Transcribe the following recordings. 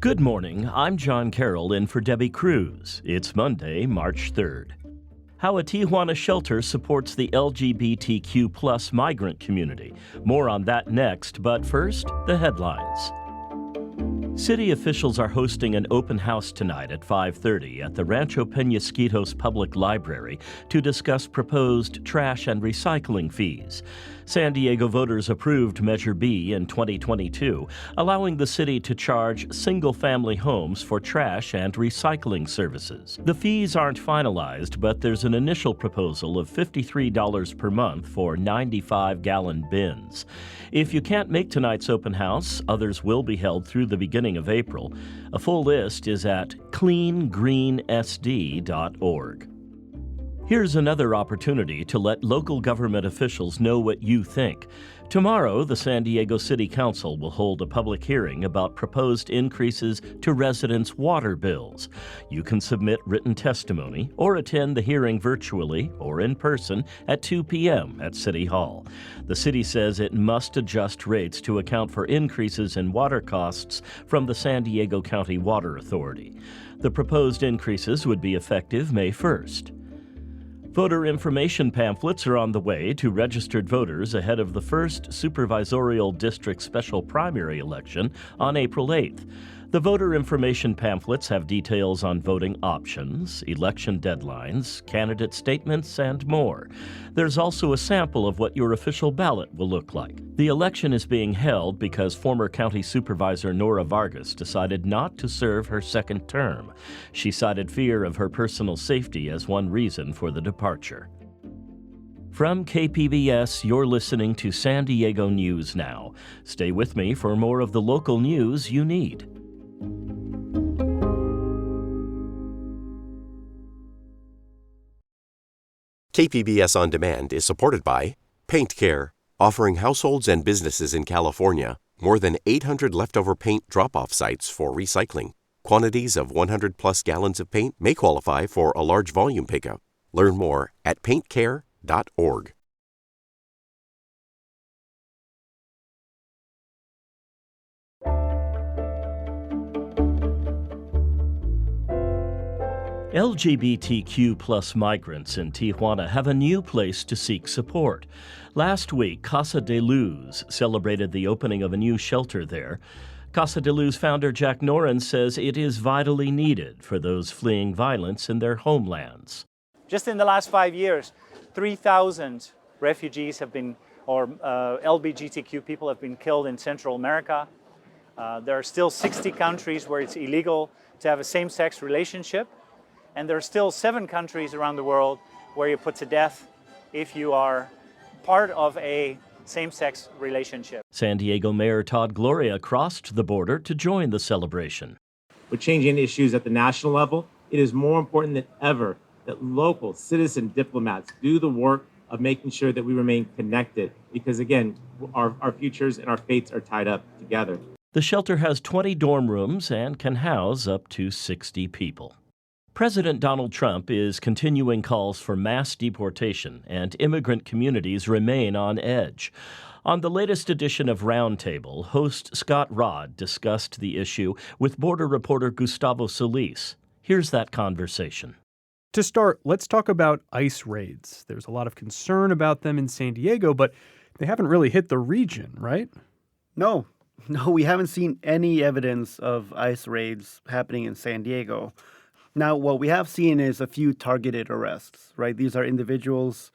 Good morning. I'm John Carroll in for Debbie Cruz. It's Monday, March 3rd. How a Tijuana shelter supports the LGBTQ plus migrant community. More on that next, but first, the headlines. City officials are hosting an open house tonight at 5:30 at the Rancho Peñasquitos Public Library to discuss proposed trash and recycling fees. San Diego voters approved Measure B in 2022, allowing the city to charge single-family homes for trash and recycling services. The fees aren't finalized, but there's an initial proposal of $53 per month for 95-gallon bins. If you can't make tonight's open house, others will be held through the beginning of April. A full list is at cleangreensd.org. Here's another opportunity to let local government officials know what you think. Tomorrow, the San Diego City Council will hold a public hearing about proposed increases to residents' water bills. You can submit written testimony or attend the hearing virtually or in person at 2 p.m. at City Hall. The city says it must adjust rates to account for increases in water costs from the San Diego County Water Authority. The proposed increases would be effective May 1st. Voter information pamphlets are on the way to registered voters ahead of the first supervisorial district special primary election on April 8th. The voter information pamphlets have details on voting options, election deadlines, candidate statements, and more. There's also a sample of what your official ballot will look like. The election is being held because former County Supervisor Nora Vargas decided not to serve her second term. She cited fear of her personal safety as one reason for the departure. From KPBS, you're listening to San Diego News Now. Stay with me for more of the local news you need. KPBS On Demand is supported by Paint Care, offering households and businesses in California more than 800 leftover paint drop-off sites for recycling. Quantities of 100-plus gallons of paint may qualify for a large volume pickup. Learn more at paintcare.org. LGBTQ plus migrants in Tijuana have a new place to seek support. Last week, Casa de Luz celebrated the opening of a new shelter there. Casa de Luz founder Jack Noren says it is vitally needed for those fleeing violence in their homelands. Just in the last 5 years, 3,000 refugees have been, or LGBTQ people have been killed in Central America. There are still 60 countries where it's illegal to have a same-sex relationship. And there are still 7 countries around the world where you put to death if you are part of a same-sex relationship. San Diego Mayor Todd Gloria crossed the border to join the celebration. With changing issues at the national level, it is more important than ever that local citizen diplomats do the work of making sure that we remain connected. Because again, our futures and our fates are tied up together. The shelter has 20 dorm rooms and can house up to 60 people. President Donald Trump is continuing calls for mass deportation, and immigrant communities remain on edge. On the latest edition of Roundtable, host Scott Rodd discussed the issue with border reporter Gustavo Solis. Here's that conversation. To start, let's talk about ICE raids. There's a lot of concern about them in San Diego, but they haven't really hit the region, right? No, we haven't seen any evidence of ICE raids happening in San Diego. Now, what we have seen is a few targeted arrests, right? These are individuals,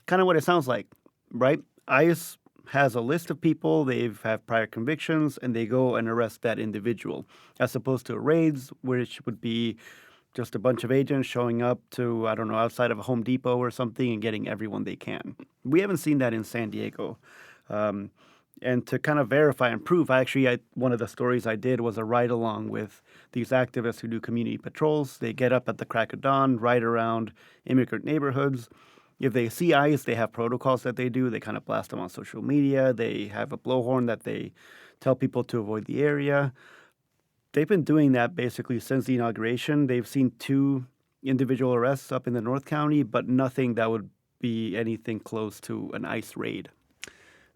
kind of what it sounds like, right? ICE has a list of people, they have prior convictions, and they go and arrest that individual, as opposed to raids, which would be just a bunch of agents showing up to, outside of a Home Depot or something and getting everyone they can. We haven't seen that in San Diego. And to kind of verify and prove, one of the stories I did was a ride-along with these activists who do community patrols. They get up at the crack of dawn, ride around immigrant neighborhoods. If they see ICE, they have protocols that they do. They kind of blast them on social media. They have a blowhorn that they tell people to avoid the area. They've been doing that basically since the inauguration. They've seen 2 individual arrests up in the North County, but nothing that would be anything close to an ICE raid.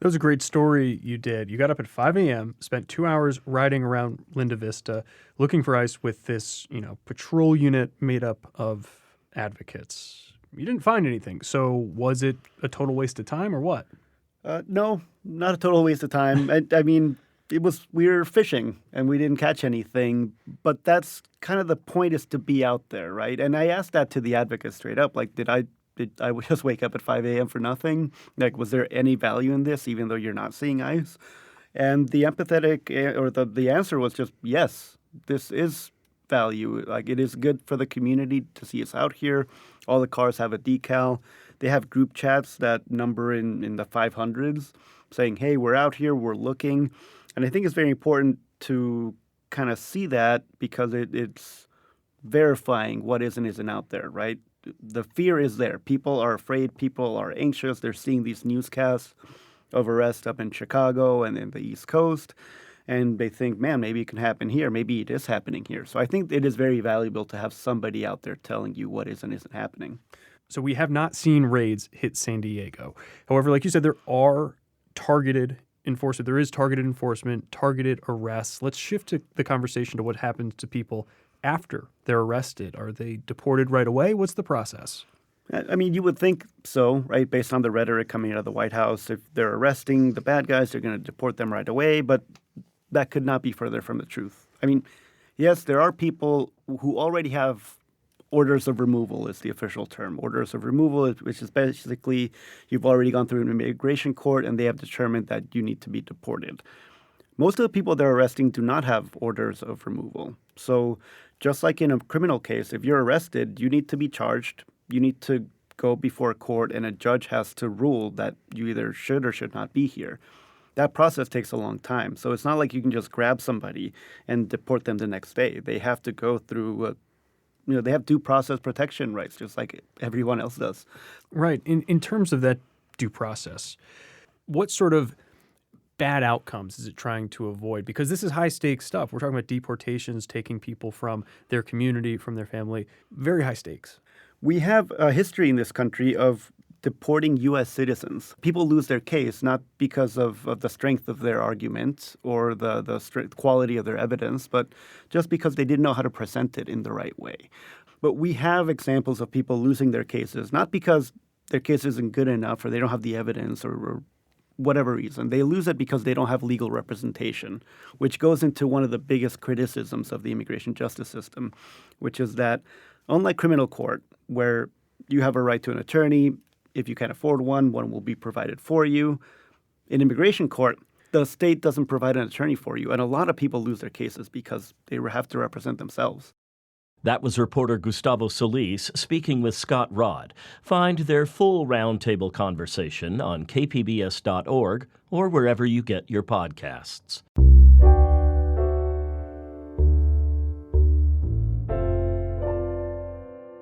That was a great story you did. You got up at 5 a.m., spent 2 hours riding around Linda Vista looking for ice with this, patrol unit made up of advocates. You didn't find anything. So was it a total waste of time or what? No, not a total waste of time. I mean, we were fishing and we didn't catch anything, but that's kind of the point, is to be out there, right? And I asked that to the advocates straight up, like, did I just wake up at 5 a.m. for nothing? Like, was there any value in this, even though you're not seeing ice? And the the answer was just, yes, this is value. Like, it is good for the community to see us out here. All the cars have a decal. They have group chats that number in the 500s saying, hey, we're out here, we're looking. And I think it's very important to kind of see that, because it's verifying what is and isn't out there, right? The fear is there. People are afraid. People are anxious. They're seeing these newscasts of arrests up in Chicago and in the East Coast. And they think, man, maybe it can happen here. Maybe it is happening here. So I think it is very valuable to have somebody out there telling you what is and isn't happening. So we have not seen raids hit San Diego. However, like you said, there are targeted enforcement. There is targeted enforcement, targeted arrests. Let's shift the conversation to what happens to people after they're arrested. Are they deported right away? What's the process? I mean, you would think so, right? Based on the rhetoric coming out of the White House, if they're arresting the bad guys, they're going to deport them right away. But that could not be further from the truth. I mean, yes, there are people who already have orders of removal, is the official term. Orders of removal, which is basically you've already gone through an immigration court and they have determined that you need to be deported. Most of the people they're arresting do not have orders of removal. So just like in a criminal case, if you're arrested, you need to be charged. You need to go before a court, and a judge has to rule that you either should or should not be here. That process takes a long time. So it's not like you can just grab somebody and deport them the next day. They have to go through, they have due process protection rights, just like everyone else does. Right. In terms of that due process, what sort of bad outcomes is it trying to avoid? Because this is high-stakes stuff. We're talking about deportations, taking people from their community, from their family. Very high stakes. We have a history in this country of deporting U.S. citizens. People lose their case not because of the strength of their argument or the quality of their evidence, but just because they didn't know how to present it in the right way. But we have examples of people losing their cases, not because their case isn't good enough or they don't have the evidence or whatever reason. They lose it because they don't have legal representation, which goes into one of the biggest criticisms of the immigration justice system, which is that unlike criminal court, where you have a right to an attorney, if you can't afford one will be provided for you. In immigration court, the state doesn't provide an attorney for you, and a lot of people lose their cases because they have to represent themselves. That was reporter Gustavo Solis speaking with Scott Rodd. Find their full roundtable conversation on kpbs.org or wherever you get your podcasts.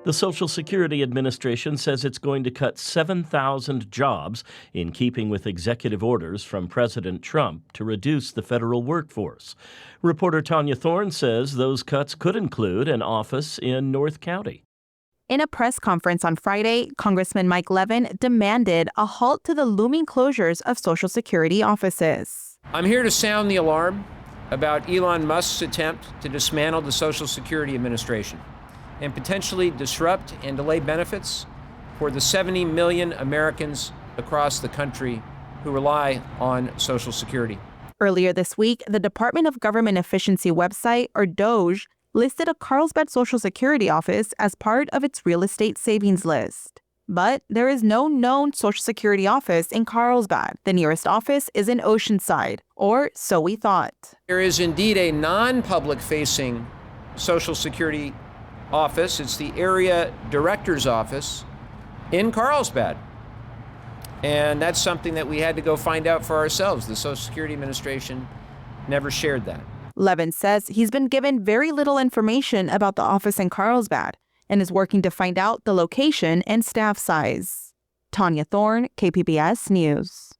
The Social Security Administration says it's going to cut 7,000 jobs in keeping with executive orders from President Trump to reduce the federal workforce. Reporter Tanya Thorne says those cuts could include an office in North County. In a press conference on Friday, Congressman Mike Levin demanded a halt to the looming closures of Social Security offices. I'm here to sound the alarm about Elon Musk's attempt to dismantle the Social Security Administration and potentially disrupt and delay benefits for the 70 million Americans across the country who rely on Social Security. Earlier this week, the Department of Government Efficiency website, or DOGE, listed a Carlsbad Social Security office as part of its real estate savings list. But there is no known Social Security office in Carlsbad. The nearest office is in Oceanside, or so we thought. There is indeed a non-public facing Social Security office. It's the area director's office in Carlsbad. And that's something that we had to go find out for ourselves. The Social Security Administration never shared that. Levin says he's been given very little information about the office in Carlsbad and is working to find out the location and staff size. Tanya Thorne, KPBS News.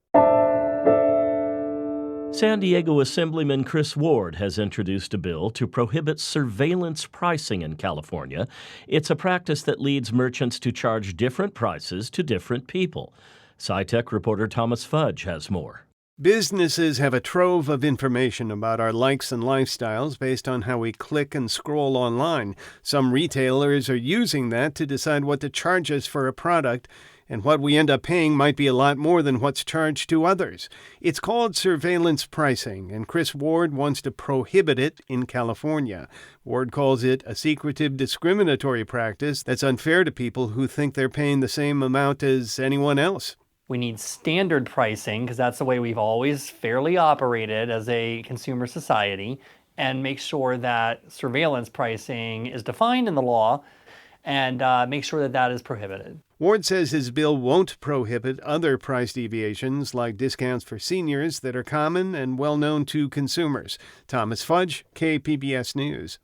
San Diego Assemblyman Chris Ward has introduced a bill to prohibit surveillance pricing in California. It's a practice that leads merchants to charge different prices to different people. SciTech reporter Thomas Fudge has more. Businesses have a trove of information about our likes and lifestyles based on how we click and scroll online. Some retailers are using that to decide what to charge us for a product, and what we end up paying might be a lot more than what's charged to others. It's called surveillance pricing, and Chris Ward wants to prohibit it in California. Ward calls it a secretive discriminatory practice that's unfair to people who think they're paying the same amount as anyone else. We need standard pricing because that's the way we've always fairly operated as a consumer society, and make sure that surveillance pricing is defined in the law and make sure that that is prohibited. Ward says his bill won't prohibit other price deviations like discounts for seniors that are common and well known to consumers. Thomas Fudge, KPBS News.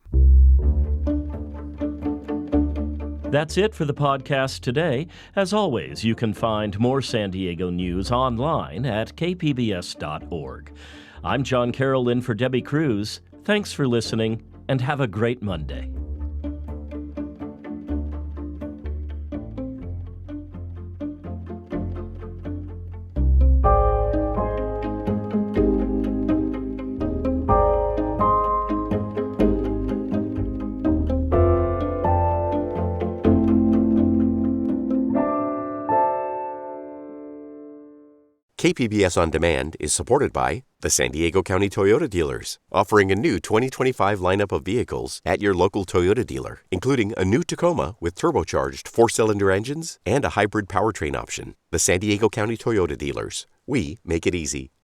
That's it for the podcast today. As always, you can find more San Diego news online at kpbs.org. I'm John Carroll in for Debbie Cruz. Thanks for listening, and have a great Monday. KPBS On Demand is supported by the San Diego County Toyota dealers, offering a new 2025 lineup of vehicles at your local Toyota dealer, including a new Tacoma with turbocharged 4-cylinder engines and a hybrid powertrain option. The San Diego County Toyota dealers. We make it easy.